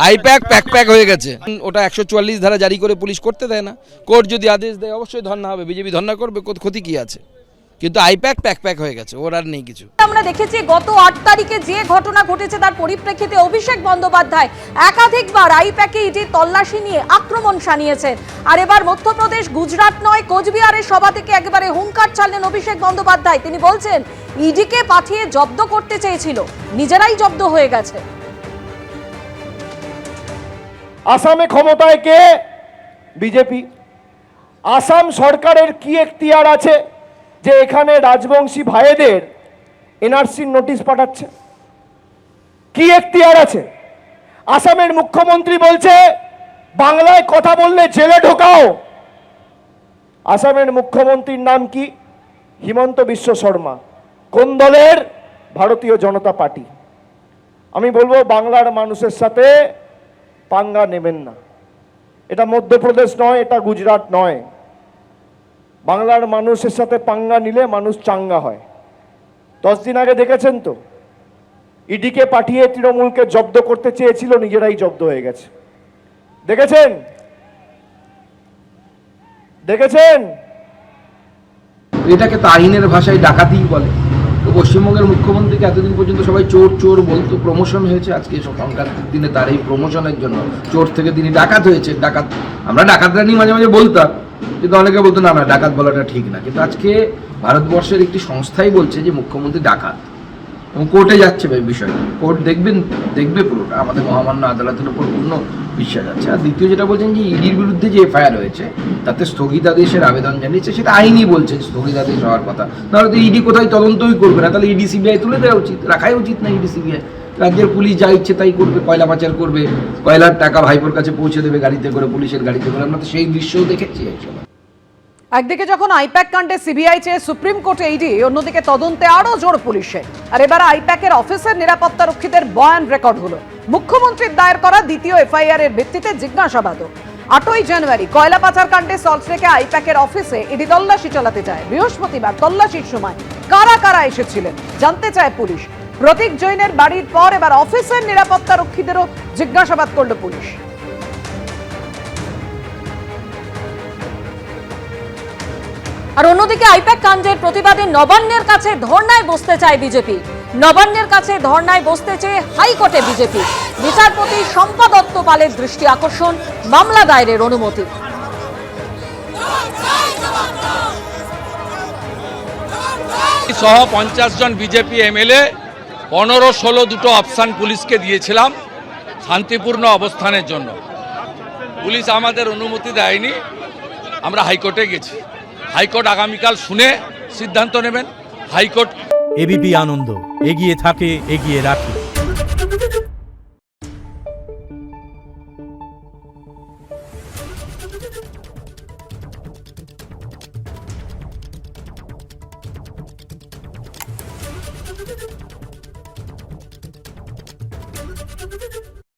I-PAC pack হয়ে গেছে। ওটা 144 ধারা জারি করে পুলিশ করতে দেয় না। কোর্ট যদি আদেশ দেয় অবশ্যই ধর্ণা হবে, বিজেপি ধর্ণা করবে, ক্ষতি কি আছে? কিন্তু আইপ্যাক প্যাক হয়ে গেছে, ওর আর নেই কিছু। আমরা দেখেছি গত 8 তারিখে যে ঘটনা ঘটেছে তার পরিপ্রেক্ষিতে অভিষেক বন্দ্যোপাধ্যায় একাধিকবার আইপ্যাকে ইডির তল্লাশি নিয়ে আক্রমণ শানিয়েছেন। আর এবার মধ্যপ্রদেশ, গুজরাট নয়, কোচবিহারের সভা থেকে একেবারে হুঙ্কার ছাড়লেন অভিষেক বন্দ্যোপাধ্যায়। তিনি বলছেন ইডিকে পাঠিয়ে জব্দ করতে চেয়েছিল, নিজেরাই জব্দ হয়ে গেছে। আসামে ক্ষমতায় কে? বিজেপি। আসাম সরকারের কি এখতিয়ার আছে যে এখানে রাজবংশী ভাইদের এনআরসির নোটিশ পাঠাচ্ছে? কি এখতিয়ার আছে? আসামের মুখ্যমন্ত্রী বলছে বাংলায় কথা বললে জেলে ঢোকাও। আসামের মুখ্যমন্ত্রীর নাম কি? হিমন্ত বিশ্ব শর্মা। কোন দলের? ভারতীয় জনতা পার্টি। আমি বলবো বাংলার মানুষের সাথে পাঙ্গা নেবেন না। এটা মধ্যপ্রদেশ নয়, এটা গুজরাট নয়। বাংলার মানুষের সাথে পাঙ্গা নিলে মানুষ চাঙ্গা হয়। 10 দিন আগে দেখেছেন তো, ইডিকে পাঠিয়ে তৃণমূলকে জব্দ করতে চেয়েছিল, নিজেরাই জব্দ হয়ে গেছে। দেখেছেন? এটাকে তো আইনের ভাষায় ডাকাতিই বলে। তো পশ্চিমবঙ্গের মুখ্যমন্ত্রীকে এতদিন পর্যন্ত সবাই চোর চোর বলতো, প্রমোশন হয়েছে আজকে সংক্রান্তির দিনে তার এই প্রমোশনের জন্য চোর থেকে তিনি ডাকাত হয়েছে। ডাকাত আমরা ডাকাতরা নিয়ে মাঝে মাঝে বলতাম, কিন্তু অনেকে বলতো না ডাকাত বলাটা ঠিক না। কিন্তু আজকে ভারতবর্ষের একটি সংস্থাই বলছে যে মুখ্যমন্ত্রী ডাকাত, এবং কোর্টে যাচ্ছে বিষয়টা। কোর্ট দেখবে পুরোটা। আমাদের মহামান্য আদালতের উপর পূর্ণ বিশ্বাস আছে। আর দ্বিতীয় যেটা বলছেন যে ইডির বিরুদ্ধে যে এফআইআর হয়েছে তাতে স্থগিতাদেশের আবেদন জানিয়েছে, সেটা আইনই বলছে স্থগিতাদেশ হওয়ার কথা। নাহলে তো ইডি কোথায় তদন্তই করবে না, তাহলে ইডি সিবিআই তুলে দেওয়া উচিত, রাখাই উচিত না ইডি সিবিআই। রাজ্যের পুলিশ যা ইচ্ছে তাই করবে, কয়লা পাচার করবে, কয়লার টাকা ভাইপোর কাছে পৌঁছে দেবে গাড়িতে করে, পুলিশের গাড়িতে করে। আমরা তো সেই দৃশ্যও দেখেছি একসময়। একদিকে যখন আইপ্যাক কাণ্ডে সিবিআই চেয়ে সুপ্রিম কোর্টে ইডি, অন্যদিকে তদন্তে আরো জোর পুলিশে। আর এবার আইপ্যাকের অফিসের নিরাপত্তা রক্ষীদের বয়ান রেকর্ড হলো। মুখ্যমন্ত্রীর দায়ের করা দ্বিতীয় এফআইআর এর ভিত্তিতে জিজ্ঞাসাবাদও। 8ই জানুয়ারি কয়লা পাচার কাণ্ডে সল্টলেকে আইপ্যাকের অফিসে ইডি তল্লাশি চালাতে যায়। বৃহস্পতিবার তল্লাশির সময় কারা কারা এসেছিলেন জানতে চায় পুলিশ। প্রতীক জৈনের বাড়ির পর এবার অফিসের নিরাপত্তা রক্ষীদেরও জিজ্ঞাসাবাদ করল পুলিশ। আর অন্যদিকে আইপ্যাক কাণ্ডের প্রতিবাদে নবান্নের কাছে ধর্নায় বসতে চায় বিজেপি। নবান্নের কাছে ধর্নায় বসতে চেয়ে হাইকোর্টে বিজেপি। বিচারপতি শম্পা দত্ত পালের দৃষ্টি আকর্ষণ, মামলা দায়েরের অনুমতি। সহ 50 জন বিজেপি এমএলএ 15-16 দুটো অপশন পুলিশকে দিয়েছিলাম শান্তিপূর্ণ অবস্থানের জন্য। পুলিশ আমাদের অনুমতি দেয়নি, আমরা হাইকোর্টে গেছি। হাইকোর্ট আগামীকাল শুনে সিদ্ধান্ত নেবেন। হাইকোর্ট। এবিপি আনন্দ, এগিয়ে থাকে, এগিয়ে রাখে।